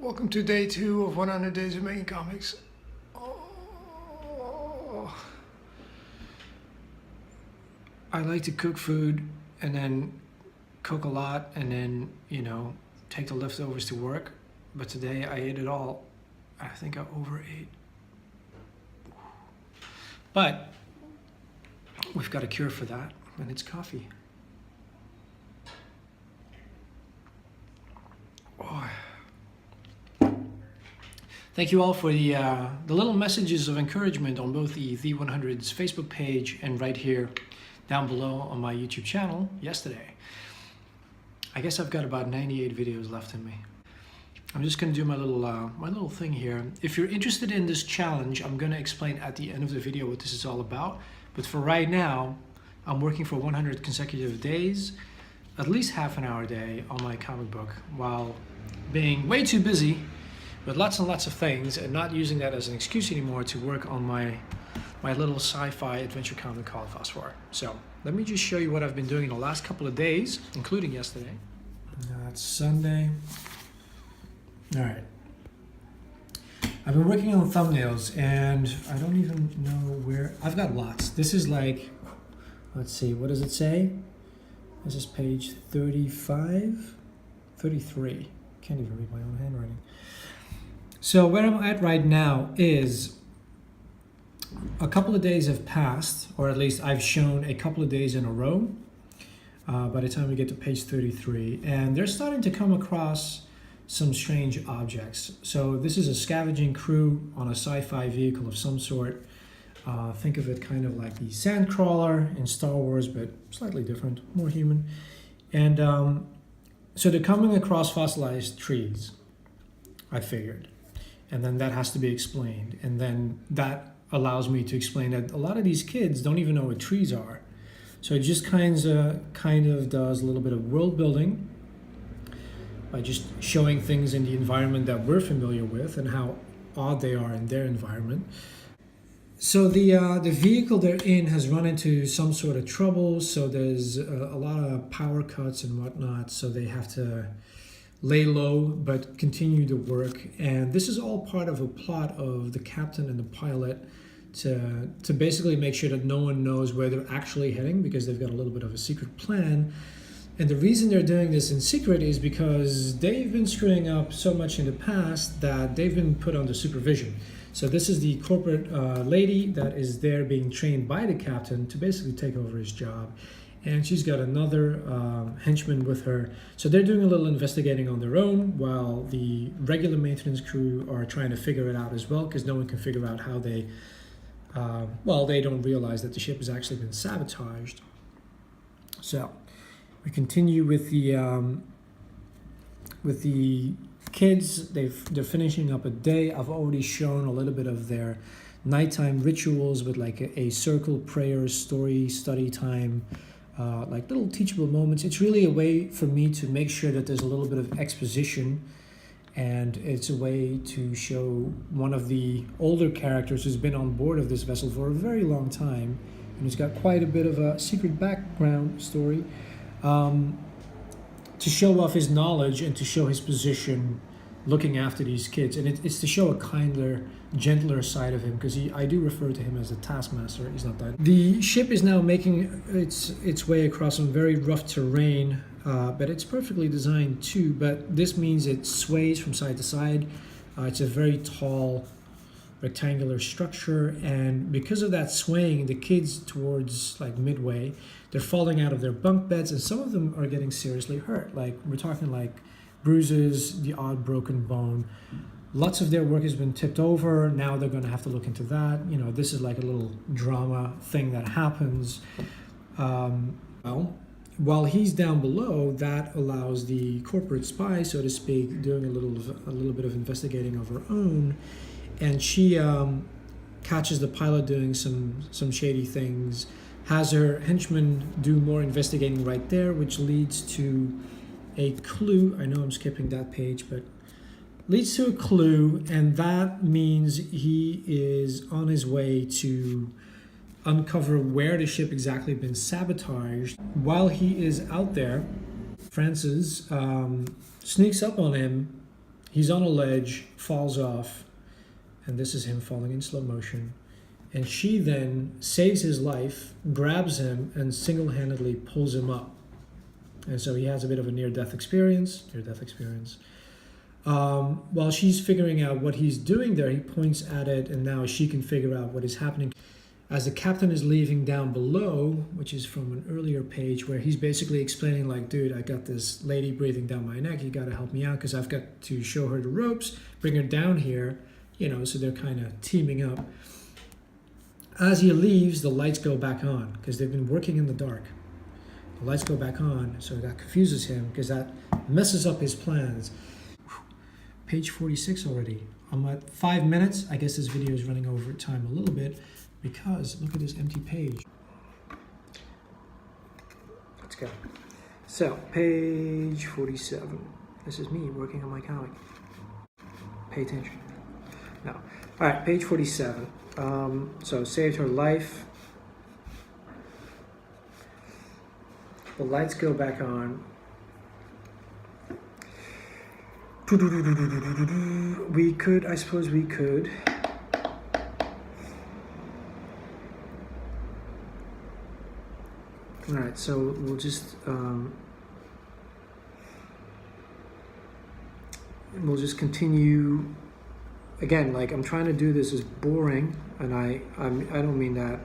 Welcome to day 2 of 100 Days of Making Comics. Oh. I like to cook food and then cook a lot and then, take the leftovers to work. But today I ate it all. I think I overate. But we've got a cure for that, and it's coffee. Oh. Thank you all for the little messages of encouragement on both the The100's Facebook page and right here down below on my YouTube channel yesterday. I guess I've got about 98 videos left in me. I'm just going to do my little thing here. If you're interested in this challenge, I'm going to explain at the end of the video what this is all about. But for right now, I'm working for 100 consecutive days, at least half an hour a day on my comic book, while being way too busy with lots and lots of things and not using that as an excuse anymore to work on my little sci-fi adventure comic called Phosphor. So let me just show you what I've been doing in the last couple of days, including yesterday. It's Sunday. All right. I've been working on thumbnails and I don't even know where. I've got lots. This is like, let's see, what does it say? This is page 35, 33. Can't even read my own handwriting. So where I'm at right now is a couple of days have passed, or at least I've shown a couple of days in a row by the time we get to page 33. And they're starting to come across some strange objects. So this is a scavenging crew on a sci-fi vehicle of some sort. Think of it kind of like the Sandcrawler in Star Wars, but slightly different, more human. And so they're coming across fossilized trees, I figured. And then that has to be explained. And then that allows me to explain that a lot of these kids don't even know what trees are. So it just kind of does a little bit of world building by just showing things in the environment that we're familiar with and how odd they are in their environment. So the vehicle they're in has run into some sort of trouble. So there's a lot of power cuts and whatnot. So they have to lay low but continue to work. And this is all part of a plot of the captain and the pilot to basically make sure that no one knows where they're actually heading, because they've got a little bit of a secret plan. And the reason they're doing this in secret is because they've been screwing up so much in the past that they've been put under supervision. So this is the corporate lady that is there being trained by the captain to basically take over his job. And she's got another henchman with her. So they're doing a little investigating on their own while the regular maintenance crew are trying to figure it out as well, because no one can figure out how they, they don't realize that the ship has actually been sabotaged. So we continue with the kids. They're finishing up a day. I've already shown a little bit of their nighttime rituals with like a circle prayer, story, study time, like little teachable moments. It's really a way for me to make sure that there's a little bit of exposition, and it's a way to show one of the older characters who's been on board of this vessel for a very long time and who's got quite a bit of a secret background story, to show off his knowledge and to show his position looking after these kids. And it's to show a kinder, gentler side of him, because I do refer to him as a taskmaster. He's not that. The ship is now making its way across some very rough terrain, but it's perfectly designed too. But this means it sways from side to side. It's a very tall rectangular structure, and because of that swaying, the kids towards like midway, they're falling out of their bunk beds, and some of them are getting seriously hurt. Like we're talking like bruises, the odd broken bone. Lots of their work has been tipped over. Now they're going to have to look into that. This is like a little drama thing that happens. While he's down below, that allows the corporate spy, so to speak, doing a little bit of investigating of her own. And she catches the pilot doing some shady things, has her henchman do more investigating right there, which leads to a clue. I know I'm skipping that page, but leads to a clue, and that means he is on his way to uncover where the ship exactly been sabotaged. While he is out there, Francis sneaks up on him He's on a ledge, falls off, and this is him falling in slow motion. And she then saves his life, grabs him, and single-handedly pulls him up. And so he has a bit of a near-death experience. While she's figuring out what he's doing there, he points at it, and now she can figure out what is happening. As the captain is leaving down below, which is from an earlier page, where he's basically explaining like, dude, I got this lady breathing down my neck. You got to help me out because I've got to show her the ropes, bring her down here, you know, so they're kind of teaming up. As he leaves, the lights go back on because they've been working in the dark. The lights go back on, so that confuses him because that messes up his plans. Page 46 already. I'm at 5 minutes. I guess this video is running over time a little bit because look at this empty page. Let's go. So, page 47. This is me working on my comic. Pay attention. Now, all right, page 47. So, saved her life. The lights go back on. We could, I suppose we could. All right, so we'll just continue. Again, like I'm trying to do this as boring, and I don't mean that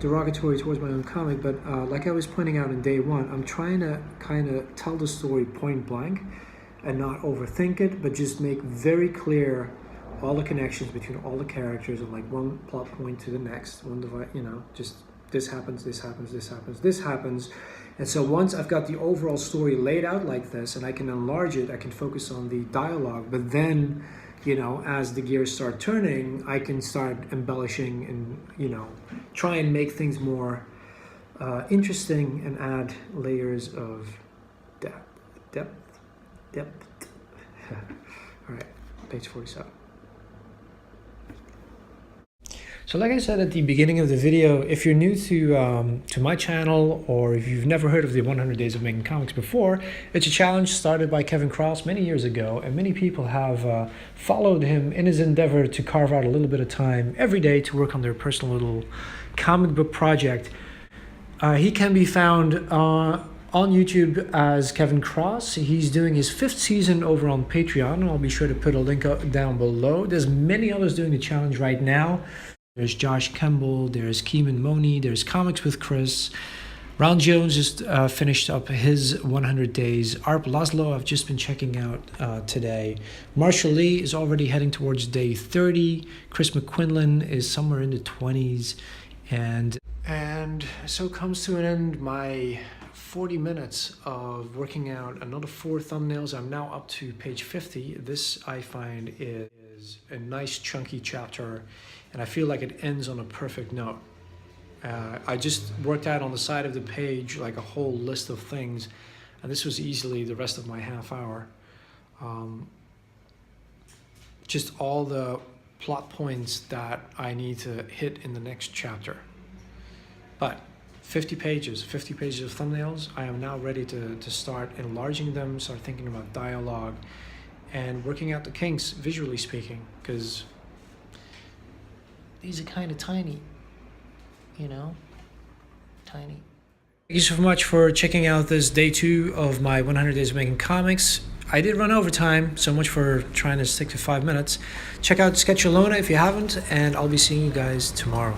derogatory towards my own comic, but like I was pointing out in day one, I'm trying to kind of tell the story point blank and not overthink it, but just make very clear all the connections between all the characters and like one plot point to the next, one device, you know, just this happens, this happens, this happens, this happens. And so once I've got the overall story laid out like this and I can enlarge it, I can focus on the dialogue, but then, you know, as the gears start turning, I can start embellishing and, you know, try and make things more interesting and add layers of depth. All right, page 47. So like I said at the beginning of the video, if you're new to my channel, or if you've never heard of the 100 Days of Making Comics before, it's a challenge started by Kevin Cross many years ago, and many people have followed him in his endeavor to carve out a little bit of time every day to work on their personal little comic book project. He can be found on YouTube as Kevin Cross. He's doing his 5th season over on Patreon, and I'll be sure to put a link down below. There's many others doing the challenge right now. There's Josh Kemble, there's Keeman Money, there's Comics with Chris. Ron Jones just finished up his 100 days. Arp Laszlo, I've just been checking out today. Marshall Lee is already heading towards day 30. Chris McQuinlan is somewhere in the 20s. And so comes to an end my 40 minutes of working out another 4 thumbnails. I'm now up to page 50. This, I find, is a nice chunky chapter, and I feel like it ends on a perfect note. I just worked out on the side of the page like a whole list of things, and this was easily the rest of my half hour. Just all the plot points that I need to hit in the next chapter. But 50 pages of thumbnails. I am now ready to start enlarging them, start thinking about dialogue, and working out the kinks, visually speaking, because these are kind of tiny, you know, tiny. Thank you so much for checking out this day 2 of my 100 Days of Making Comics. I did run over time, so much for trying to stick to 5 minutes. Check out Sketchalona if you haven't, and I'll be seeing you guys tomorrow.